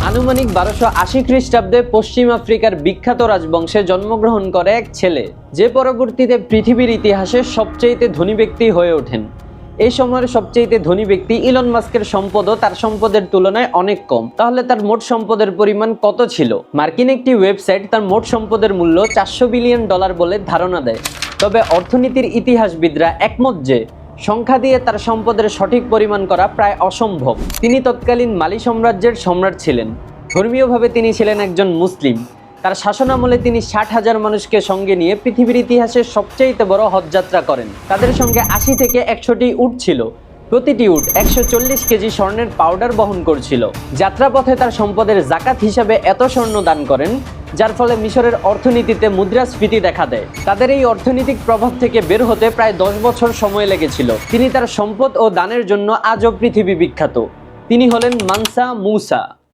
আনুমানিক 1280 খ্রিস্টাব্দে পশ্চিম আফ্রিকার বিখ্যাত রাজবংশে জন্মগ্রহণ করে এক ছেলে, যে পরবর্তীতে পৃথিবীর ইতিহাসে সবচেয়ে ধনী ব্যক্তি হয়ে ওঠেন। এই সময়ের সবচেয়ে ধনী ব্যক্তি ইলন মাস্কের সম্পদও তার সম্পদের তুলনায় অনেক কম। তাহলে তার মোট সম্পদের পরিমাণ কত ছিল? মার্কিন একটি ওয়েবসাইট তার মোট সম্পদের মূল্য $400 বিলিয়ন বলে ধারণা দেয়। তবে অর্থনীতির ইতিহাসবিদরা একমত যে সংখ্যা দিয়ে তার সম্পদের সঠিক পরিমাণ করা প্রায় অসম্ভব। তিনি তৎকালীন মালি সাম্রাজ্যের সম্রাট ছিলেন। ধর্মীয়ভাবে তিনি ছিলেন একজন মুসলিম। তার শাসনামলে তিনি 60,000 মানুষকে সঙ্গে নিয়ে পৃথিবীর ইতিহাসের সবচেয়ে বড় হজযাত্রা করেন। তাদের সঙ্গে 80 থেকে 100টি উট ছিল। প্রতিটি উট 140 কেজি স্বর্ণের পাউডার বহন করছিল। যাত্রাপথে তার সম্পদের জাকাত হিসাবে এত স্বর্ণ দান করেন, যার ফলে মিশরের অর্থনীতিতে মুদ্রাস্ফীতি দেখা দেয়। তাদের এই অর্থনৈতিক প্রভাব থেকে বের হতে প্রায় 10 বছর সময় লেগেছিল। তিনি তার সম্পদ ও দানের জন্য আজও পৃথিবী বিখ্যাত। তিনি হলেন মানসা মুসা।